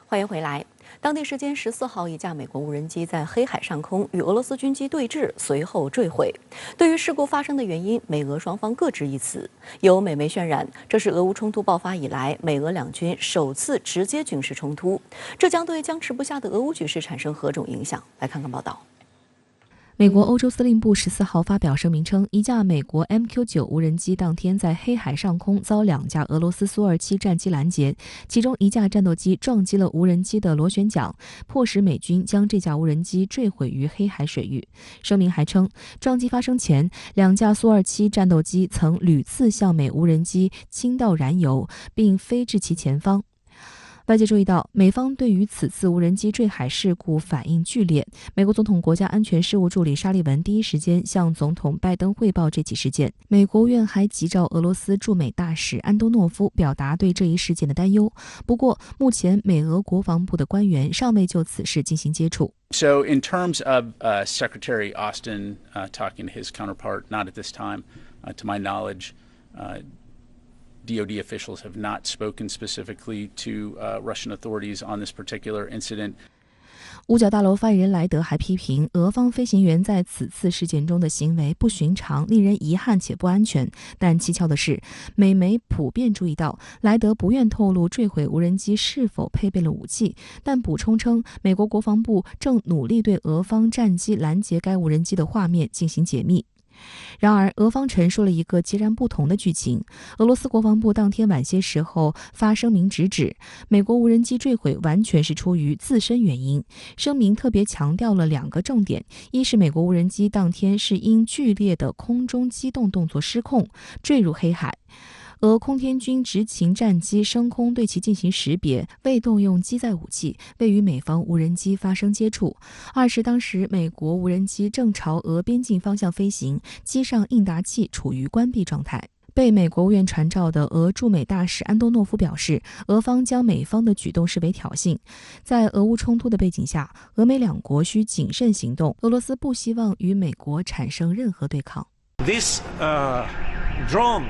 欢迎回来。当地时间14号，一架美国无人机在黑海上空与俄罗斯军机对峙，随后坠毁。对于事故发生的原因，美俄双方各执一词。有美媒渲染，这是俄乌冲突爆发以来美俄两军首次直接军事冲突，这将对僵持不下的俄乌局势产生何种影响？来看看报道。美国欧洲司令部14号发表声明称，一架美国 MQ-9 无人机当天在黑海上空遭两架俄罗斯苏27战机拦截，其中一架战斗机撞击了无人机的螺旋桨，迫使美军将这架无人机坠毁于黑海水域。声明还称，撞击发生前，两架苏27战斗机曾屡次向美无人机倾倒燃油，并飞至其前方。外界注意到，美方对于此次无人机坠海事故反应剧烈。美国总统国家安全事务助理沙利文第一时间向总统拜登汇报这起事件。美国务院还急召俄罗斯驻美大使安东诺夫表达对这一事件的担忧。不过，目前美俄国防部的官员尚未就此事进行接触。So in terms of Secretary Austin talking to his counterpart, not at this time, to my knowledge, DoD officials have not spoken specifically to Russian authorities on this particular incident. 五角大楼发言人莱德还批评俄方飞行员在此次事件中的行为不寻常，令人遗憾且不安全。但蹊跷的是，美媒普遍注意到莱德不愿透露坠毁无人机是否配备了武器，但补充称美国国防部正努力对俄方战机拦截该无人机的画面进行解密。然而，俄方陈述了一个截然不同的剧情。俄罗斯国防部当天晚些时候发声明直指，美国无人机坠毁完全是出于自身原因。声明特别强调了两个重点：一是美国无人机当天是因剧烈的空中机动动作失控坠入黑海。俄空天军执勤战机升空对其进行识别，未动用机载武器，未与美方无人机发生接触。二是当时美国无人机正朝俄边境方向飞行，机上应答器处于关闭状态。被美国务院传召的俄驻美大使安东诺夫表示，俄方将美方的举动视为挑衅。在俄乌冲突的背景下，俄美两国需谨慎行动。俄罗斯不希望与美国产生任何对抗。This drone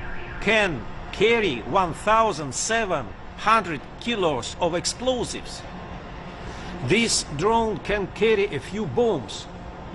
can carry 1,700 kilos of explosives. This drone can carry a few bombs.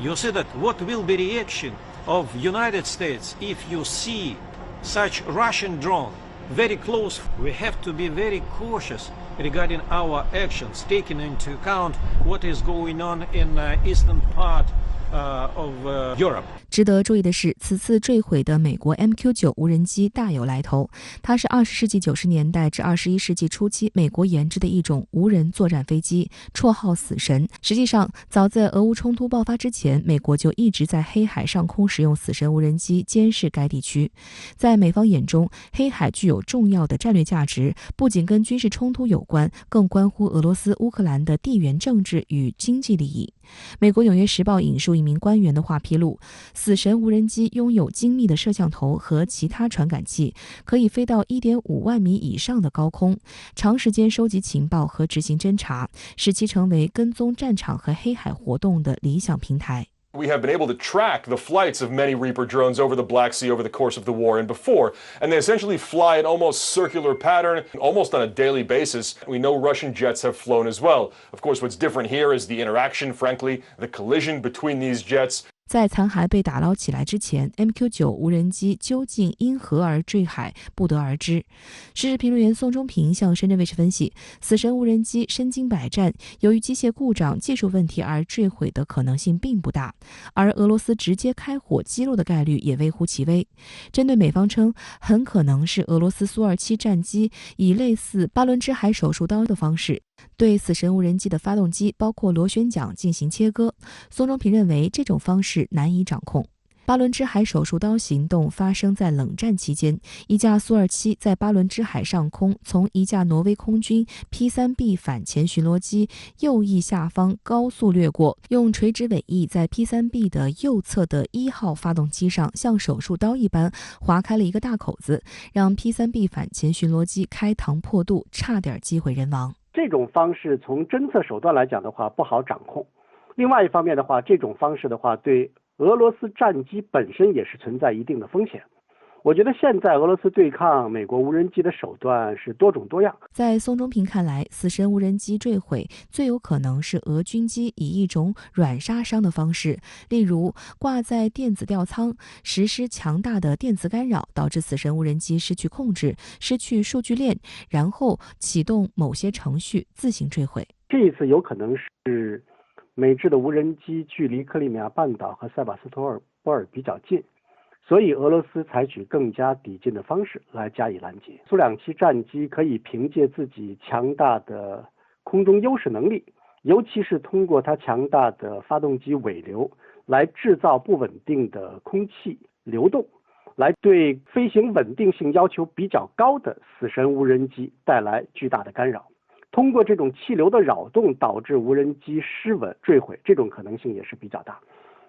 You see that what will be the reaction of United States if you see such Russian drone very close? We have to be very cautious regarding our actions, taking into account what is going on in the eastern part of Europe. 值得注意的是，此次坠毁的美国 MQ-9 无人机大有来头，它是20世纪90年代至21世纪初期美国研制的一种无人作战飞机，绰号死神。实际上，早在俄乌冲突爆发之前，美国就一直在黑海上空使用死神无人机监视该地区。在美方眼中，黑海具有重要的战略价值，不仅跟军事冲突有关，更关乎俄罗斯、乌克兰的地缘政治与经济利益。美国《纽约时报》引述一名官员的话披露，死神无人机拥有精密的摄像头和其他传感器，可以飞到1.5万米以上的高空，长时间收集情报和执行侦察，使其成为跟踪战场和黑海活动的理想平台。We have been able to track the flights of many Reaper drones over the Black Sea over the course of the war and before, and they essentially fly in almost circular pattern, almost on a daily basis. We know Russian jets have flown as well. Of course, what's different here is the interaction, frankly, the collision between these jets. 在残骸被打捞起来之前 ，MQ-9 无人机究竟因何而坠海，不得而知。时事评论员宋忠平向深圳卫视分析，死神无人机身经百战，由于机械故障、技术问题而坠毁的可能性并不大，而俄罗斯直接开火击落的概率也微乎其微。针对美方称，很可能是俄罗斯苏27战机以类似巴伦支海手术刀的方式对死神无人机的发动机包括螺旋桨进行切割，宋忠平认为这种方式难以掌控。巴伦支海手术刀行动发生在冷战期间，一架苏27在巴伦支海上空从一架挪威空军 P3B 反潜巡逻机右翼下方高速掠过，用垂直尾翼在 P3B 的右侧的1号发动机上像手术刀一般划开了一个大口子，让 P3B 反潜巡逻机开膛破肚，差点击毁人亡。这种方式从侦测手段来讲的话不好掌控，另外一方面的话，这种方式的话对俄罗斯战机本身也是存在一定的风险。我觉得现在俄罗斯对抗美国无人机的手段是多种多样。在宋忠平看来，死神无人机坠毁最有可能是俄军机以一种软杀伤的方式，例如挂在电子吊舱，实施强大的电磁干扰，导致死神无人机失去控制，失去数据链，然后启动某些程序自行坠毁。这一次有可能是美制的无人机距离克里米亚半岛和塞瓦斯托波尔比较近，所以俄罗斯采取更加抵近的方式来加以拦截。苏两栖战机可以凭借自己强大的空中优势能力，尤其是通过它强大的发动机尾流来制造不稳定的空气流动，来对飞行稳定性要求比较高的死神无人机带来巨大的干扰。通过这种气流的扰动导致无人机失稳坠毁，这种可能性也是比较大。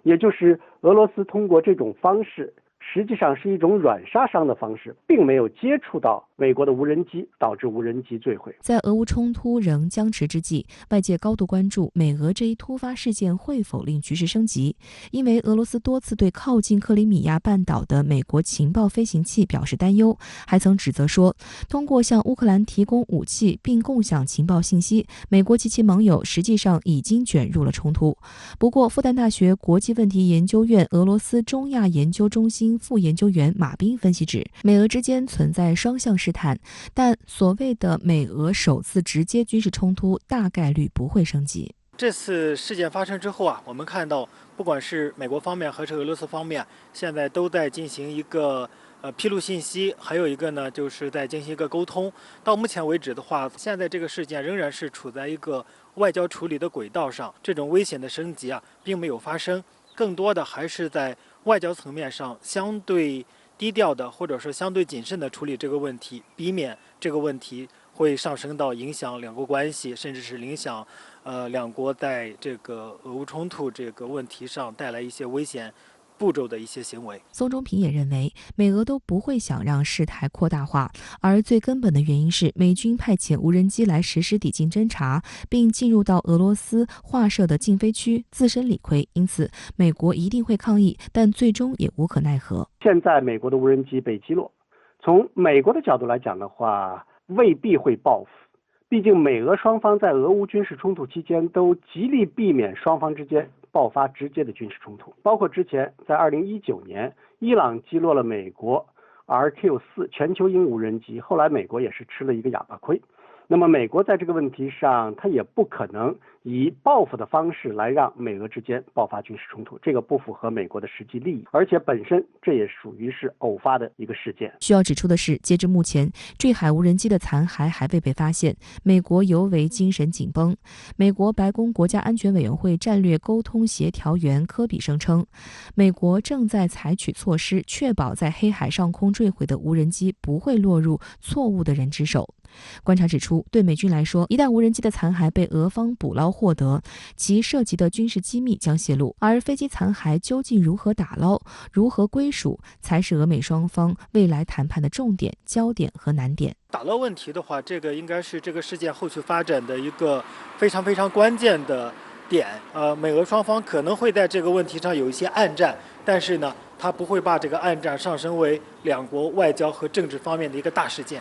也就是俄罗斯通过这种方式，实际上是一种软杀伤的方式，并没有接触到美国的无人机，导致无人机坠毁。在俄乌冲突仍僵持之际，外界高度关注美俄这一突发事件会否令局势升级，因为俄罗斯多次对靠近克里米亚半岛的美国情报飞行器表示担忧，还曾指责说，通过向乌克兰提供武器并共享情报信息，美国及其盟友实际上已经卷入了冲突。不过，复旦大学国际问题研究院俄罗斯中亚研究中心副研究员马斌分析指，美俄之间存在双向试探，但所谓的美俄首次直接军事冲突大概率不会升级。这次事件发生之后我们看到不管是美国方面还是俄罗斯方面，现在都在进行一个披露信息，还有一个呢就是在进行一个沟通。到目前为止的话，现在这个事件仍然是处在一个外交处理的轨道上，这种危险的升级并没有发生，更多的还是在外交层面上相对低调的或者说相对谨慎的处理这个问题，避免这个问题会上升到影响两国关系，甚至是影响两国在这个俄乌冲突这个问题上带来一些危险步骤的一些行为。宋忠平也认为，美俄都不会想让事态扩大化，而最根本的原因是美军派遣无人机来实施抵近侦察，并进入到俄罗斯划设的禁飞区，自身理亏，因此美国一定会抗议，但最终也无可奈何。现在美国的无人机被击落，从美国的角度来讲的话，未必会报复。毕竟美俄双方在俄乌军事冲突期间都极力避免双方之间爆发直接的军事冲突，包括之前在2019年，伊朗击落了美国 RQ-4 全球鹰无人机，后来美国也是吃了一个哑巴亏。那么美国在这个问题上，它也不可能以报复的方式来让美俄之间爆发军事冲突，这个不符合美国的实际利益，而且本身这也属于是偶发的一个事件。需要指出的是，截至目前，坠海无人机的残骸还未被发现，美国尤为精神紧绷。美国白宫国家安全委员会战略沟通协调员科比声称，美国正在采取措施，确保在黑海上空坠毁的无人机不会落入错误的人之手。观察指出，对美军来说，一旦无人机的残骸被俄方捕捞获得，其涉及的军事机密将泄露，而飞机残骸究竟如何打捞、如何归属，才是俄美双方未来谈判的重点、焦点和难点。打捞问题的话，这个应该是这个事件后续发展的一个非常非常关键的点。美俄双方可能会在这个问题上有一些暗战，但是呢，它不会把这个暗战上升为两国外交和政治方面的一个大事件。